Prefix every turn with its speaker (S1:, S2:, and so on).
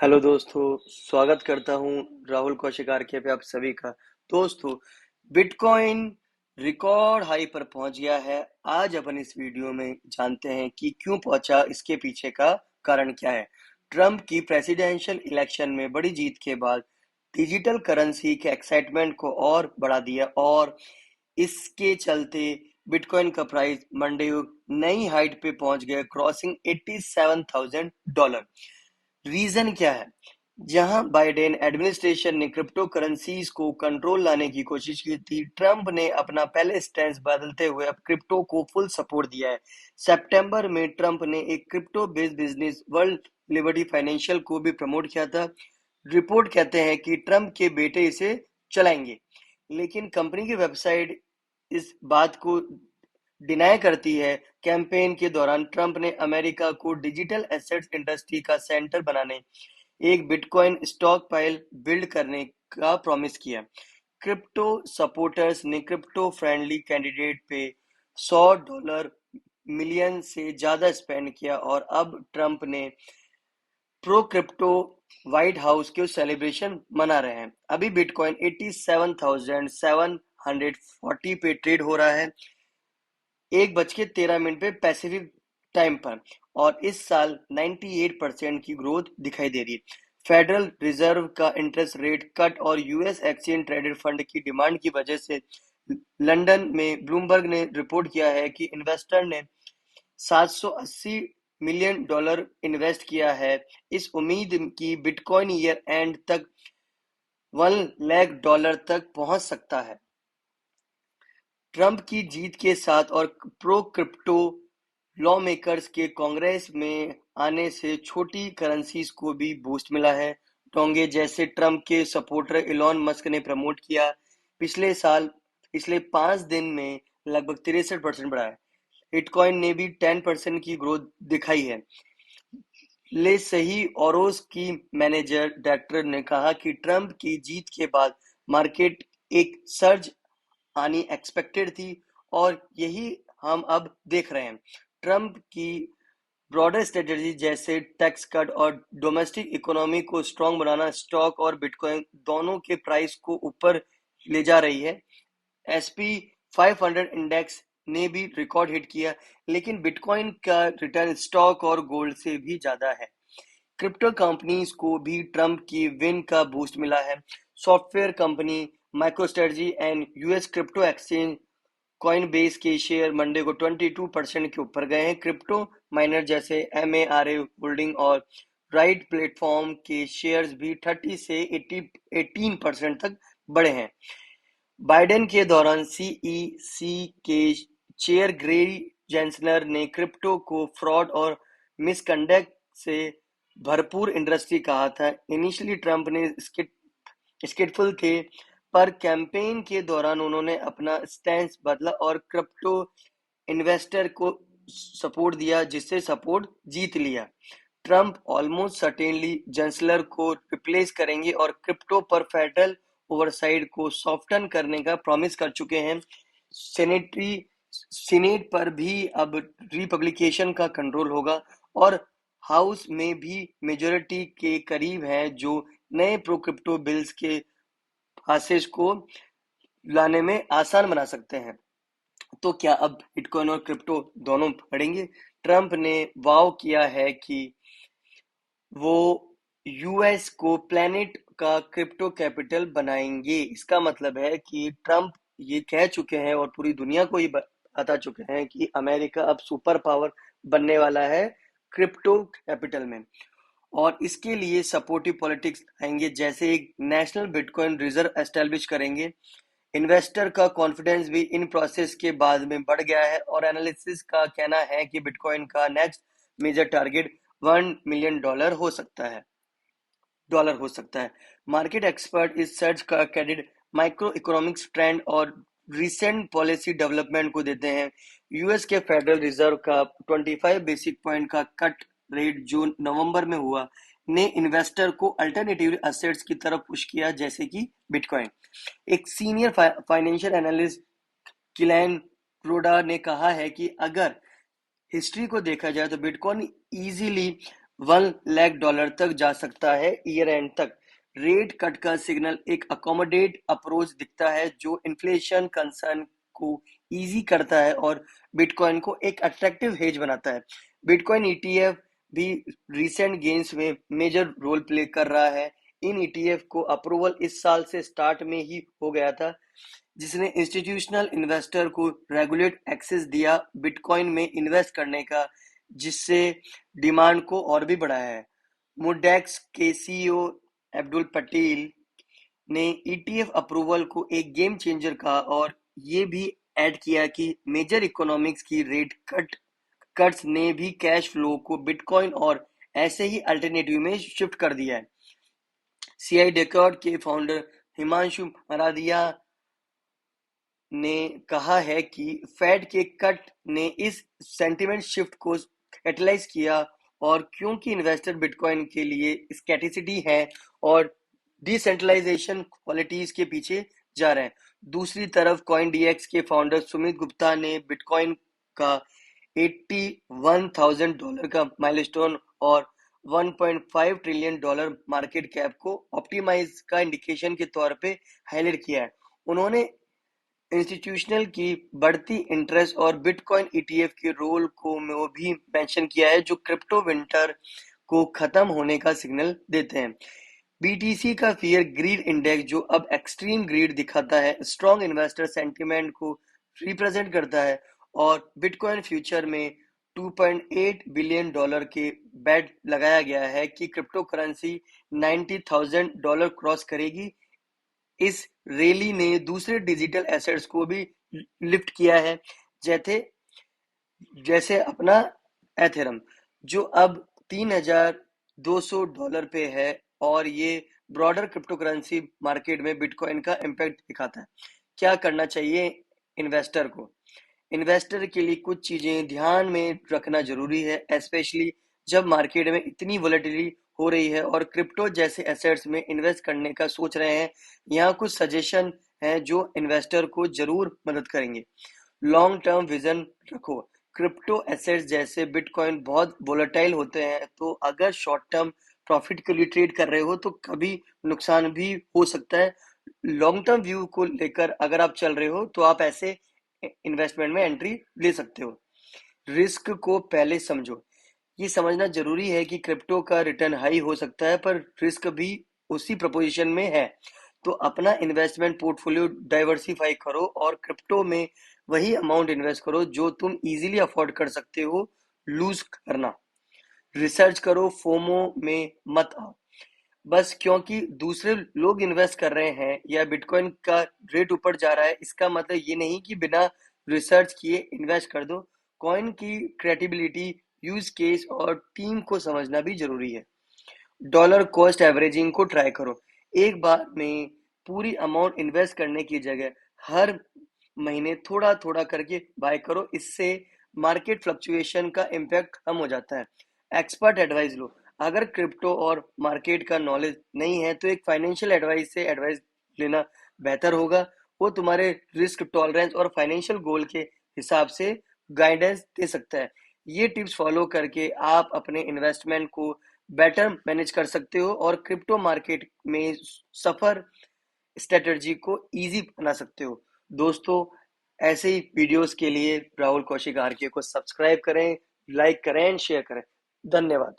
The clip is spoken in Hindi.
S1: हेलो दोस्तों, स्वागत करता हूं राहुल कौशिकार के पे आप सभी का। दोस्तों, बिटकॉइन रिकॉर्ड हाई पर पहुंच गया है। आज अपन इस वीडियो में जानते हैं कि क्यों पहुंचा, इसके पीछे का कारण क्या है। ट्रंप की प्रेसिडेंशियल इलेक्शन में बड़ी जीत के बाद डिजिटल करेंसी के एक्साइटमेंट को और बढ़ा दिया और इसके चलते बिटकॉइन का प्राइस मंडे नई हाइट पे पहुंच गया, क्रॉसिंग $87,000। रीजन क्या है? जहां बाइडेन एडमिनिस्ट्रेशन ने क्रिप्टो करेंसीज को कंट्रोल लाने की कोशिश की थी, ट्रंप ने अपना पहले स्टैंस बदलते हुए अब क्रिप्टो को फुल सपोर्ट दिया है। सितंबर में ट्रंप ने एक crypto based business world liberty financial को भी प्रमोट किया था। रिपोर्ट कहते हैं कि ट्रंप के बेटे इसे चलाएंगे, लेकिन कंपनी की वेबसाइट इस बात को डिनाई करती है। कैंपेन के दौरान ट्रंप ने अमेरिका को डिजिटल एसेट्स इंडस्ट्री का सेंटर बनाने, एक बिटकॉइन स्टॉक पाइल बिल्ड करने का प्रॉमिस किया। क्रिप्टो सपोर्टर्स ने क्रिप्टो फ्रेंडली कैंडिडेट पे $100 मिलियन से ज्यादा स्पेंड किया और अब ट्रंप ने प्रो क्रिप्टो व्हाइट हाउस के सेलिब्रेशन मना रहे हैं। अभी बिटकॉइन 87,740 पे ट्रेड हो रहा है, 1:13 पे पैसिफिक टाइम पर, और इस साल 98% की ग्रोथ दिखाई दे रही है। फेडरल रिजर्व का इंटरेस्ट रेट कट और यूएस एक्सचेंज ट्रेडेड फंड की डिमांड की वजह से लंदन में ब्लूमबर्ग ने रिपोर्ट किया है कि इन्वेस्टर ने $780 मिलियन इन्वेस्ट किया है, इस उम्मीद की बिटकॉइन ईयर एंड तक $1 लाख तक पहुंच सकता है। ट्रंप की जीत के साथ और प्रो क्रिप्टो लॉमेकर्स के कांग्रेस में आने से छोटी करेंसीज को भी बूस्ट मिला है। डोंगे, जैसे ट्रंप के सपोर्टर इलॉन मस्क ने प्रमोट किया, पिछले 5 दिन में लगभग 63% बढ़ा है। बिटकॉइन ने भी 10% की ग्रोथ दिखाई है। ले सही ओरोस की मैनेजर डायरेक्टर ने कहा कि ट्रंप की जीत के बाद मार्केट एक सर्ज आनी एक्सपेक्टेड थी और यही हम अब देख रहे हैं। ट्रंप की ब्रॉडर स्ट्रेटजी जैसे टैक्स कट और डोमेस्टिक इकोनॉमी को स्ट्रांग बनाना स्टॉक और बिटकॉइन दोनों के प्राइस को ऊपर ले जा रही है। एसपी 500 इंडेक्स ने भी रिकॉर्ड हिट किया, लेकिन बिटकॉइन का रिटर्न स्टॉक और गोल्ड से भी ज्यादा है। क्रिप्टो कंपनीज को भी ट्रंप की विन का बूस्ट मिला है। Software company MicroStrategy and US crypto exchange Coinbase के शेयर मंडे को 22% के ऊपर गए हैं। क्रिप्टो माइनर जैसे एमएआरए होल्डिंग और राइट प्लेटफॉर्म के शेयर्स भी 30 से 18% तक बढ़े हैं। बाइडेन के दौरान सीईसी के चेयर ग्रेरी जेंसनर ने क्रिप्टो को फ्रॉड और मिसकंडक्ट से भरपूर इंडस्ट्री कहा था। इनिशियली ट्रंप ने स्किटफुल थे, पर कैंपेन के दौरान उन्होंने अपना स्टैंस बदला और क्रिप्टो इन्वेस्टर को सपोर्ट दिया, जिससे सपोर्ट जीत लिया। ट्रंप ऑलमोस्ट सर्टेनली चांसलर को रिप्लेस करेंगे और क्रिप्टो पर फेडरल ओवरसाइट को सॉफ्टन करने का प्रॉमिस कर चुके हैं। सीनेट पर भी अब रिपब्लिकेशन का कंट्रोल होगा और हाउस में भी मेजोरिटी के करीब है, जो नए प्रो क्रिप्टो बिल्स के पासेज को लाने में आसान बना सकते हैं। तो क्या अब बिटकॉइन और क्रिप्टो दोनों बढ़ेंगे? ट्रंप ने वाव किया है कि वो यूएस को प्लेनेट का क्रिप्टो कैपिटल बनाएंगे। इसका मतलब है कि ट्रंप ये कह चुके हैं और पूरी दुनिया को ये बता चुके हैं कि अमेरिका अब सुपर पावर बनने वाला है क्रिप्टो कैपिटल में, और इसके लिए सपोर्टिव पॉलिटिक्स आएंगे, जैसे एक नेशनल बिटकॉइन रिजर्व एस्टेब्लिश करेंगे। इन्वेस्टर का कॉन्फिडेंस भी इन प्रोसेस के बाद में बढ़ गया है और एनालिसिस का कहना है कि बिटकॉइन का नेक्स्ट मेजर टारगेट $1 मिलियन हो सकता है। मार्केट एक्सपर्ट इस सर्च का क्रेडिट माइक्रो इकोनॉमिक्स ट्रेंड और रिसेंट पॉलिसी डेवलपमेंट को देते हैं। यूएस के फेडरल रिजर्व का 25 बेसिक पॉइंट का कट रेट जो नवंबर में हुआ ने इन्वेस्टर को अल्टरनेटिव एसेट्स की तरफ पुश किया, जैसे कि बिटकॉइन। एक सीनियर फाइनेंशियल एनालिस्ट किलैन रोडा ने कहा है कि अगर हिस्ट्री को देखा जाए तो बिटकॉइन इजीली $1 लाख तक जा सकता है ईयर एंड तक। रेट कट का सिग्नल एक अकोमोडेट अप्रोच दिखता है जो इन्फ्लेशन कंसर्न को इजी करता है और बिटकॉइन को एक अट्रैक्टिव हेज बनाता है। बिटकॉइन ईटीएफ भी रिसेंट गेन्स में मेजर रोल प्ले कर रहा है। इन ईटीएफ को अप्रूवल इस साल से स्टार्ट में ही हो गया था, जिसने इंस्टीट्यूशनल इन्वेस्टर को रेगुलेट एक्सेस दिया बिटकॉइन में इन्वेस्ट करने का, जिससे डिमांड को और भी बढ़ाया है। मोडेक्स के सीईओ अब्दुल पटेल ने ईटीएफ अप्रूवल को एक गेम चेंजर कहा और ये भी ऐड किया कि मेजर इकोनॉमिक्स की रेट कट्स ने भी कैश फ्लो को बिटकॉइन और ऐसे ही अल्टरनेटिव में शिफ्ट कर दिया है। सीआई डेकॉर्ड के फाउंडर हिमांशु मरादिया ने कहा है कि फेड के कट ने इस सेंटिमेंट शिफ्ट को कैटलाइज किया और क्योंकि इन्वेस्टर बिटकॉइन के लिए स्कैटिसिटी है और डिसेंट्रलाइजेशन क्वालिटीज के पीछे जा रहे हैं। दूसरी तरफ कॉइनडीएक्स के फाउंडर सुमित गुप्ता ने बिटकॉइन का $81,000 का माइलस्टोन और $1.5 ट्रिलियन मार्केट कैप को ऑप्टिमाइज का इंडिकेशन के तौर पे हाईलाइट किया है। उन्होंने इंस्टीट्यूशनल की बढ़ती इंटरेस्ट और बिटकॉइन ईटीएफ के रोल को भी मेंशन किया है, जो क्रिप्टो विंटर को खत्म होने का सिग्नल देते हैं। बीटीसी का फियर ग्रीड इंडेक्स, जो अब एक्सट्रीम ग्रीड दिखाता है, स्ट्रॉन्ग इन्वेस्टर सेंटिमेंट को रिप्रेजेंट करता है और बिटकॉइन फ्यूचर में $2.8 बिलियन के बेट लगाया गया है कि क्रिप्टो करेंसी $90,000 क्रॉस करेगी। इस रैली ने दूसरे डिजिटल एसेट्स को भी लिफ्ट किया है, जैसे अपना एथेरम, जो अब $3,200 पे है और ये ब्रॉडर क्रिप्टो करेंसी मार्केट में बिटकॉइन का इम्पैक्ट दिखाता है। क्या करना चाहिए इन्वेस्टर को? इन्वेस्टर के लिए कुछ चीजें ध्यान में रखना जरूरी है, स्पेशली जब मार्केट में इतनी वोलेटिलिटी हो रही है और क्रिप्टो जैसे एसेट्स में इन्वेस्ट करने का सोच रहे हैं। यहाँ कुछ सजेशन हैं जो इन्वेस्टर को जरूर मदद करेंगे। लॉन्ग टर्म विजन रखो। क्रिप्टो एसेट्स जैसे बिटकॉइन बहुत वोलेटाइल होते हैं, तो अगर शॉर्ट टर्म प्रॉफिट के लिए ट्रेड कर रहे हो तो कभी नुकसान भी हो सकता है। लॉन्ग टर्म व्यू को लेकर अगर आप चल रहे हो तो आप ऐसे इन्वेस्टमेंट में एंट्री ले सकते हो। रिस्क को पहले समझो। ये समझना जरूरी है कि क्रिप्टो का रिटर्न हाई हो सकता है, पर रिस्क भी उसी प्रोपोजिशन में है। तो अपना इन्वेस्टमेंट पोर्टफोलियो डाइवर्सिफाई करो और क्रिप्टो में वही अमाउंट इन्वेस्ट करो जो तुम इजीली अफोर्ड कर सकते हो लूज करना। रिसर्च करो, फोमो में मत आओ। बस क्योंकि दूसरे लोग इन्वेस्ट कर रहे हैं या बिटकॉइन का रेट ऊपर जा रहा है, इसका मतलब ये नहीं कि बिना रिसर्च किए इन्वेस्ट कर दो। कॉइन की क्रेडिबिलिटी, यूज केस और टीम को समझना भी जरूरी है। डॉलर कॉस्ट एवरेजिंग को ट्राई करो। एक बार में पूरी अमाउंट इन्वेस्ट करने की जगह हर महीने थोड़ा थोड़ा करके बाय करो, इससे मार्केट फ्लक्चुएशन का इम्पैक्ट कम हो जाता है। एक्सपर्ट एडवाइस लो। अगर क्रिप्टो और मार्केट का नॉलेज नहीं है तो एक फाइनेंशियल एडवाइस से एडवाइस लेना बेहतर होगा। वो तुम्हारे रिस्क टॉलरेंस और फाइनेंशियल गोल के हिसाब से गाइडेंस दे सकता है। ये टिप्स फॉलो करके आप अपने इन्वेस्टमेंट को बेटर मैनेज कर सकते हो और क्रिप्टो मार्केट में सफर स्ट्रेटजी को इजी बना सकते हो। दोस्तों, ऐसे ही वीडियोस के लिए राहुल कौशिक आरके को सब्सक्राइब करें, लाइक करें, शेयर करें। धन्यवाद।